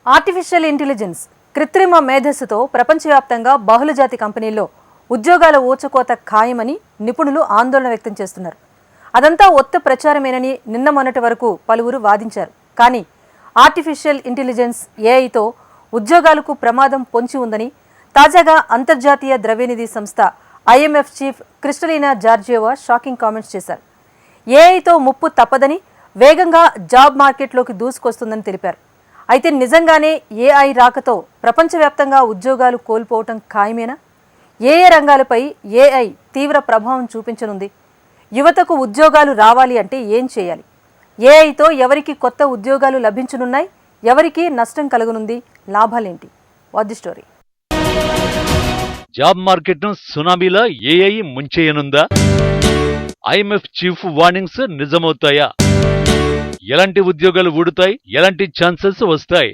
Artificial intelligence కృత్రిమ మేధస్సుతో ప్రపంచవ్యాప్తంగా బహుళజాతి కంపెనీల్లో ఉద్యోగాల ఊచకోత ఖాయమని నిపుణులు ఆందోళన వ్యక్తం చేస్తున్నారు. అదంతా ఒత్త ప్రచారమేనని నిన్న మొన్నటి వరకు పలువురు వాదించారు. కానీ ఆర్టిఫిషియల్ ఇంటెలిజెన్స్ ఏఐతో ఉద్యోగాలకు ప్రమాదం పొంచి ఉందని తాజాగా అంతర్జాతీయ ద్రవ్యనిధి సంస్థ IMF చీఫ్ క్రిస్టలినా జార్జియోవా షాకింగ్ కామెంట్స్ చేశారు. ఏఐతో ముప్పు తప్పదని, వేగంగా జాబ్ మార్కెట్లోకి దూసుకొస్తుందని తెలిపారు. అయితే నిజంగానే ఏఐ రాకతో ప్రపంచవ్యాప్తంగా ఉద్యోగాలు కోల్పోవటం ఖాయమేనా? ఏ రంగాలపై ఏఐ తీవ్ర ప్రభావం చూపించనుంది? యువతకు ఉద్యోగాలు రావాలి అంటే ఏం చేయాలి? ఏఐతో ఎవరికి కొత్త ఉద్యోగాలు లభించనున్నాయి? ఎవరికి నష్టం కలుగనుంది? లాభాలేంటి? What the story? జాబ్ మార్కెట్ను సునామీలా ఏఐ ముంచేయనుందా? IMF చీఫ్ వార్నింగ్స్ నిజమవుతాయా? ఎలాంటి ఉద్యోగాలు ఊడుతాయి? ఎలాంటి ఛాన్సెస్ వస్తాయి?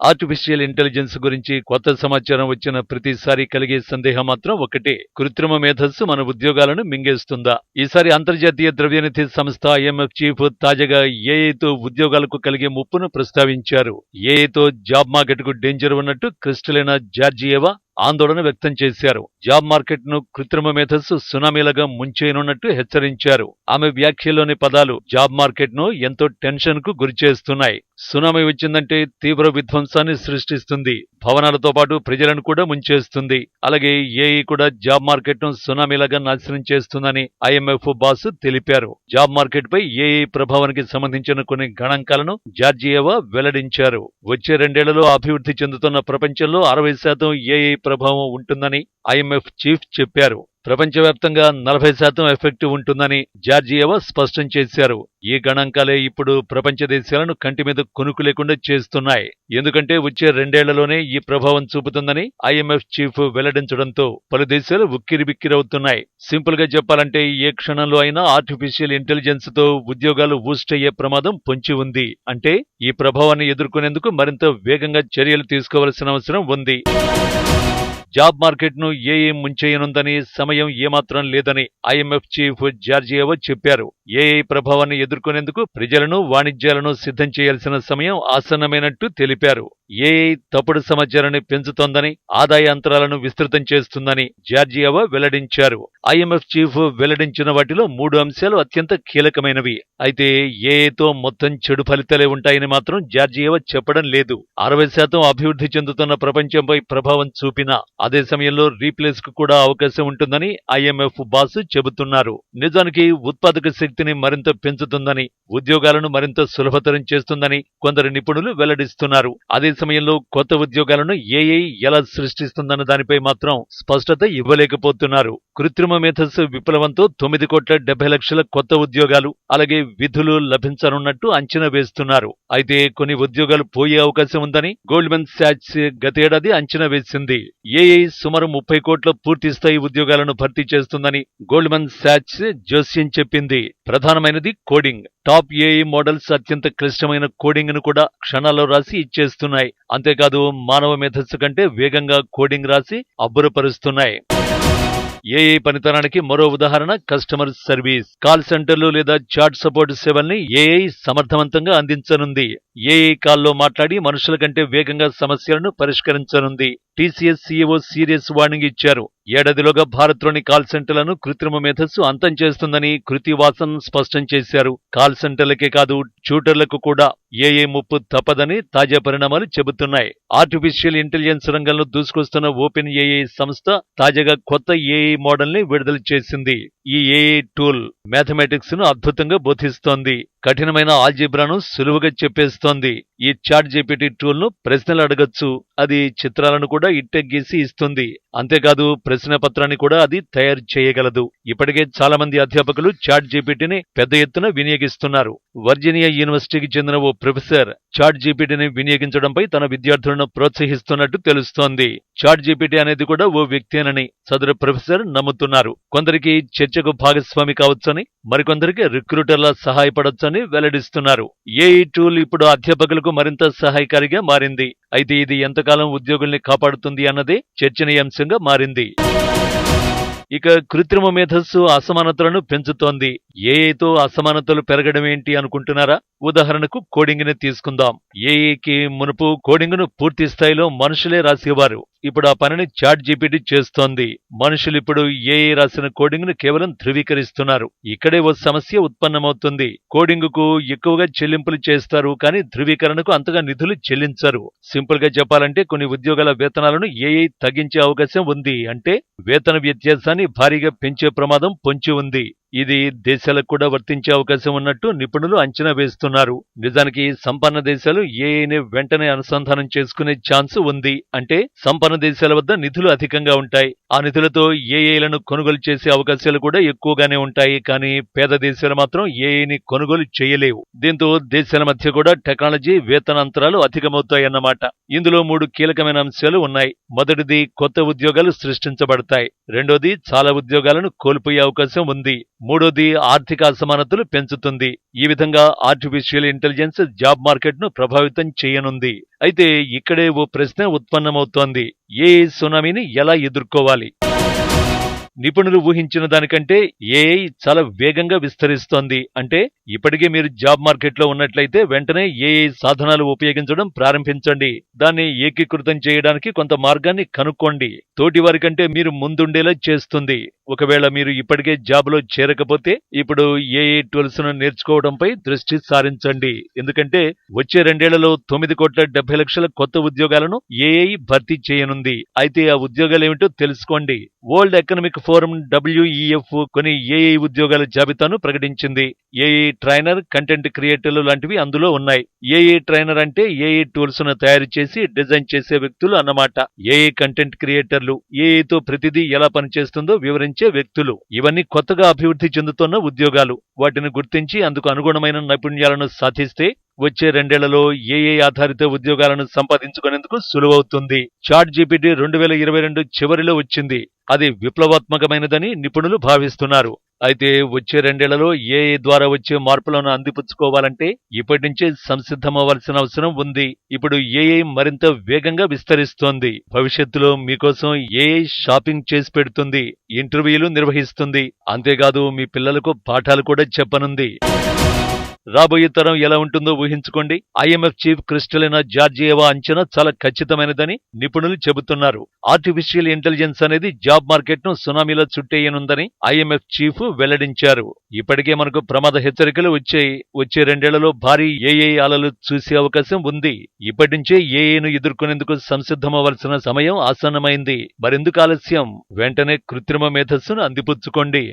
ఆర్టిఫిషియల్ ఇంటెలిజెన్స్ గురించి కొత్త సమాచారం వచ్చిన ప్రతిసారి కలిగే సందేహం మాత్రం ఒకటే: కృత్రిమ మేధస్సు మన ఉద్యోగాలను మింగేస్తుందా? ఈసారి అంతర్జాతీయ ద్రవ్యనిధి సంస్థ IMF చీఫ్ తాజాగా ఏఐతో ఉద్యోగాలకు కలిగే ముప్పును ప్రస్తావించారు. ఏఐతో జాబ్ మార్కెట్కు డేంజర్ ఉన్నట్టు క్రిస్టలినా జార్జియేవా ఆందోళన వ్యక్తం చేశారు. జాబ్ మార్కెట్ ను కృత్రిమ మేధస్సు సునామీలుగా ముంచేయనున్నట్టు హెచ్చరించారు. ఆమె వ్యాఖ్యలోని పదాలు జాబ్ మార్కెట్ ను ఎంతో టెన్షన్ కు గురిచేస్తున్నాయి. సునామీ వచ్చిందంటే తీవ్ర విధ్వంసాన్ని సృష్టిస్తుంది. భవనాలతో పాటు ప్రజలను కూడా ముంచేస్తుంది. అలాగే ఏఐ కూడా జాబ్ మార్కెట్ ను సునామీలాగా నాశనం చేస్తుందని IMF బాస్ తెలిపారు. జాబ్ మార్కెట్ పై ఏఐ ప్రభావానికి సంబంధించిన కొన్ని గణాంకాలను జార్జియేవా వెల్లడించారు. వచ్చే 2 ఏళ్లలో అభివృద్ధి చెందుతున్న ప్రపంచంలో 60% ఏఐ ప్రభావం ఉంటుందని IMF చీఫ్ చెప్పారు. ప్రపంచవ్యాప్తంగా 40% ఎఫెక్ట్ ఉంటుందని జార్జియేవా స్పష్టం చేశారు. ఈ గణాంకాలే ఇప్పుడు ప్రపంచ దేశాలను కంటి మీద కొనుక్కు లేకుండా చేస్తున్నాయి. ఎందుకంటే వచ్చే 2 ఏళ్లలోనే ఈ ప్రభావం చూపుతుందని IMF చీఫ్ వెల్లడించడంతో పలు దేశాలు ఉక్కిరిబిక్కిరవుతున్నాయి. సింపుల్ గా చెప్పాలంటే ఏ క్షణంలో అయినా ఆర్టిఫిషియల్ ఇంటెలిజెన్స్ తో ఉద్యోగాలు బూస్ట్ అయ్యే ప్రమాదం పొంచి ఉంది. అంటే ఈ ప్రభావాన్ని ఎదుర్కొనేందుకు మరింత వేగంగా చర్యలు తీసుకోవాల్సిన అవసరం ఉంది. జాబ్ మార్కెట్ ను ఏఐ ముంచేయనుందని, సమయం ఏమాత్రం లేదని IMF చీఫ్ జార్జియేవా చెప్పారు. ఏఐ ప్రభావాన్ని ఎదుర్కొనేందుకు ప్రజలను, వాణిజ్యాలను సిద్ధం చేయాల్సిన సమయం ఆసన్నమైనట్టు తెలిపారు. ఏఐ తప్పుడు సమాచారాన్ని పెంచుతోందని, ఆదాయ అంతరాలను విస్తృతం చేస్తుందని జార్జియేవా వెల్లడించారు. IMF చీఫ్ వెల్లడించిన వాటిలో 3 అంశాలు అత్యంత కీలకమైనవి. అయితే ఏఐతో మొత్తం చెడు ఫలితాలే ఉంటాయని మాత్రం జార్జియేవా చెప్పడం లేదు. 60% అభివృద్ధి చెందుతున్న ప్రపంచంపై ప్రభావం చూపినా అదే సమయంలో రీప్లేస్ కు కూడా అవకాశం ఉంటుందని IMF బాస్ చెబుతున్నారు. నిజానికి ఉత్పాదక శక్తిని మరింత పెంచుతుందని, ఉద్యోగాలను మరింత సులభతరం చేస్తుందని కొందరు నిపుణులు వెల్లడిస్తున్నారు. అదే సమయంలో కొత్త ఉద్యోగాలను ఏఐ ఎలా సృష్టిస్తుందన్న దానిపై మాత్రం స్పష్టత ఇవ్వలేకపోతున్నారు. కృత్రిమ మేధస్సు విప్లవంతో 9,70,00,000 కొత్త ఉద్యోగాలు, అలాగే విధులు లభించనున్నట్టు అంచనా వేస్తున్నారు. అయితే కొన్ని ఉద్యోగాలు పోయే అవకాశం ఉందని గోల్డ్మన్ సాచ్స్ గతేడాది అంచనా వేసింది. ఏఐ సుమారు 30 కోట్ల పూర్తిస్థాయి ఉద్యోగాలను భర్తీ చేస్తుందని గోల్డ్మన్ సాచ్స్ జోస్యం చెప్పింది. ప్రధానమైనది కోడింగ్. టాప్ ఏఐ మోడల్స్ అత్యంత క్లిష్టమైన కోడింగ్ ను కూడా క్షణాల్లో రాసి ఇచ్చేస్తున్నాయి. అంతేకాదు మానవ మేధస్సు కంటే వేగంగా కోడింగ్ రాసి అబ్బురపరుస్తున్నాయి. ఏఐ పనితనానికి మరో ఉదాహరణ కస్టమర్ సర్వీస్. కాల్ సెంటర్లు లేదా చాట్ సపోర్ట్ సేవల్ని ఏఐ సమర్థవంతంగా అందించనుంది. ఏఐ కాల్లో మాట్లాడి మనుషుల కంటే వేగంగా సమస్యలను పరిష్కరించనుంది. TCS CEO సీరియస్ వార్నింగ్ ఇచ్చారు. ఏడాదిలోగా భారత్లోని కాల్ సెంటర్లను కృత్రిమ మేధస్సు అంతం చేస్తుందని కృతి వాసన్ స్పష్టం చేశారు. కాల్ సెంటర్లకే కాదు, ట్యూటర్లకు కూడా ఏఐ ముప్పు తప్పదని తాజా పరిణామాలు చెబుతున్నాయి. ఆర్టిఫిషియల్ ఇంటెలిజెన్స్ రంగంలో దూసుకొస్తున్న ఓపెన్ ఏఐ సంస్థ తాజాగా కొత్త ఏఐ మోడల్ ని విడుదల చేసింది. ఈ ఏఐ టూల్ మ్యాథమెటిక్స్ ను అద్భుతంగా బోధిస్తోంది. కఠినమైన ఆల్జీబ్రాను సులువుగా చెప్పేస్తోంది. ఈ చాట్ జీపీటీ టూల్ ను ప్రశ్నలు అడగొచ్చు. అది చిత్రాలను కూడా ఇట్టే గీసి ఇస్తుంది. అంతేకాదు ప్రశ్న పత్రాన్ని కూడా అది తయారు చేయగలదు. ఇప్పటికే చాలా మంది అధ్యాపకులు చాట్ జీపీటీని పెద్ద ఎత్తున వినియోగిస్తున్నారు. వర్జీనియా యూనివర్సిటీకి చెందిన ఓ ప్రొఫెసర్ చాట్ జీపీటీని వినియోగించడంపై తన విద్యార్థులను ప్రోత్సహిస్తున్నట్టు తెలుస్తోంది. చాట్ జీపీటీ అనేది కూడా ఓ వ్యక్తేనని సదరు ప్రొఫెసర్ నమ్ముతున్నారు. కొందరికి చర్చకు భాగస్వామి కావచ్చని, మరికొందరికి రిక్రూటర్లా సహాయపడొచ్చని వెల్లడిస్తున్నారు. ఏఐ టూల్ ఇప్పుడు అధ్యాపకులకు మరింత సహాయకారిగా మారింది. అయితే ఇది ఎంతకాలం ఉద్యోగుల్ని కాపాడుతుంది అన్నదే చర్చనీయాంశంగా మారింది. ఇక కృత్రిమ మేధస్సు అసమానతలను పెంచుతోంది. ఏఐతో అసమానతలు పెరగడం ఏంటి అనుకుంటున్నారా? ఉదాహరణకు కోడింగ్ ని తీసుకుందాం. ఏఐకి మునుపు కోడింగ్ ను పూర్తి స్థాయిలో మనుషులే రాసేవారు. ఇప్పుడు ఆ పనిని చాట్ జీపీటీ చేస్తోంది. మనుషులు ఇప్పుడు ఏఐ రాసిన కోడింగ్ ను కేవలం ధృవీకరిస్తున్నారు. ఇక్కడే ఓ సమస్య ఉత్పన్నమవుతుంది. కోడింగ్ కు ఎక్కువగా చెల్లింపులు చేస్తారు, కానీ ధృవీకరణకు అంతగా నిధులు చెల్లించరు. సింపుల్ గా చెప్పాలంటే కొన్ని ఉద్యోగాల వేతనాలను ఏఐ తగ్గించే అవకాశం ఉంది. అంటే వేతన వ్యత్యాసాన్ని భారీగా పెంచే ప్రమాదం పొంచి ఉంది. ఇది దేశాలకు కూడా వర్తించే అవకాశం ఉన్నట్టు నిపుణులు అంచనా వేస్తున్నారు. నిజానికి సంపన్న దేశాలు ఏఐని వెంటనే అనుసంధానం చేసుకునే ఛాన్స్ ఉంది. అంటే సంపన్న దేశాల వద్ద నిధులు అధికంగా ఉంటాయి. ఆ నిధులతో ఏఐలను కొనుగోలు చేసే అవకాశాలు కూడా ఎక్కువగానే ఉంటాయి. కానీ పేద దేశాలు మాత్రం ఏఐని కొనుగోలు చేయలేవు. దీంతో దేశాల మధ్య కూడా టెక్నాలజీ వేతన అంతరాలు అధికమవుతాయన్నమాట. ఇందులో 3 కీలకమైన అంశాలు ఉన్నాయి. మొదటిది, కొత్త ఉద్యోగాలు సృష్టించబడతాయి. రెండోది, చాలా ఉద్యోగాలను కోల్పోయే అవకాశం ఉంది. మూడోది, ఆర్థిక అసమానతలు పెంచుతుంది. ఈ విధంగా ఆర్టిఫిషియల్ ఇంటెలిజెన్స్ జాబ్ మార్కెట్ ను ప్రభావితం చేయనుంది. అయితే ఇక్కడే ఓ ప్రశ్న ఉత్పన్నమవుతోంది. ఏఐ సునామీని ఎలా ఎదుర్కోవాలి? నిపుణులు ఊహించిన దానికంటే ఏఐ చాలా వేగంగా విస్తరిస్తోంది. అంటే ఇప్పటికే మీరు జాబ్ మార్కెట్లో ఉన్నట్లయితే వెంటనే ఏఐ సాధనాలు ఉపయోగించడం ప్రారంభించండి. దాన్ని ఏకీకృతం చేయడానికి కొంత మార్గాన్ని కనుక్కోండి. తోటి వారి కంటే మీరు ముందుండేలా చేస్తుంది. ఒకవేళ మీరు ఇప్పటికే జాబ్లో చేరకపోతే ఇప్పుడు ఏఐ టూల్స్ ను నేర్చుకోవడంపై దృష్టి సారించండి. ఎందుకంటే వచ్చే 2 ఏళ్లలో 9,70,00,000 కొత్త ఉద్యోగాలను ఏఐ భర్తీ చేయనుంది. అయితే ఆ ఉద్యోగాలేమిటో తెలుసుకోండి. వరల్డ్ ఎకనామిక్ ఫోరం WEF కొన్ని ఏఐ ఉద్యోగాల జాబితాను ప్రకటించింది. ఏఐ ట్రైనర్, కంటెంట్ క్రియేటర్లు లాంటివి అందులో ఉన్నాయి. ఏఐ ట్రైనర్ అంటే ఏఐ టూల్స్ ను తయారు చేసి డిజైన్ చేసే వ్యక్తులు అన్నమాట. ఏఐ కంటెంట్ క్రియేటర్లు ఏఐతో ప్రతిదీ ఎలా పనిచేస్తుందో వివరించే వ్యక్తులు. ఇవన్నీ కొత్తగా అభివృద్ధి చెందుతున్న ఉద్యోగాలు. వాటిని గుర్తించి అందుకు అనుగుణమైన నైపుణ్యాలను సాధిస్తే వచ్చే 2 ఏళ్లలో ఏఐ ఆధారిత ఉద్యోగాలను సంపాదించుకునేందుకు సులువవుతుంది. చాట్ జీపీటీ 2022 చివరిలో వచ్చింది. అది విప్లవాత్మకమైనదని నిపుణులు భావిస్తున్నారు. అయితే వచ్చే 2 ఏళ్లలో ఏఐ ద్వారా వచ్చే మార్పులను అందిపుచ్చుకోవాలంటే ఇప్పటి నుంచే సంసిద్ధమవ్వాల్సిన అవసరం ఉంది. ఇప్పుడు ఏఐ మరింత వేగంగా విస్తరిస్తోంది. భవిష్యత్తులో మీకోసం ఏఐ షాపింగ్ చేసి పెడుతుంది, ఇంటర్వ్యూలు నిర్వహిస్తుంది. అంతేకాదు మీ పిల్లలకు పాఠాలు కూడా చెప్పనుంది. రాబోయే తరం ఎలా ఉంటుందో ఊహించుకోండి. IMF చీఫ్ క్రిస్టలినా జార్జియేవా అంచనా చాలా ఖచ్చితమైనదని నిపుణులు చెబుతున్నారు. ఆర్టిఫిషియల్ ఇంటెలిజెన్స్ అనేది జాబ్ మార్కెట్ ను సునామీలో చుట్టేయనుందని IMF చీఫ్ వెల్లడించారు. ఇప్పటికే మనకు ప్రమాద హెచ్చరికలు వచ్చాయి. వచ్చే 2 ఏళ్లలో భారీ ఏఐ అలలు చూసే అవకాశం ఉంది. ఇప్పటి నుంచే ఏఐను ఎదుర్కొనేందుకు సంసిద్ధమవ్వాల్సిన సమయం ఆసన్నమైంది. మరెందుకు ఆలస్యం? వెంటనే కృత్రిమ మేధస్సును అందిపుచ్చుకోండి.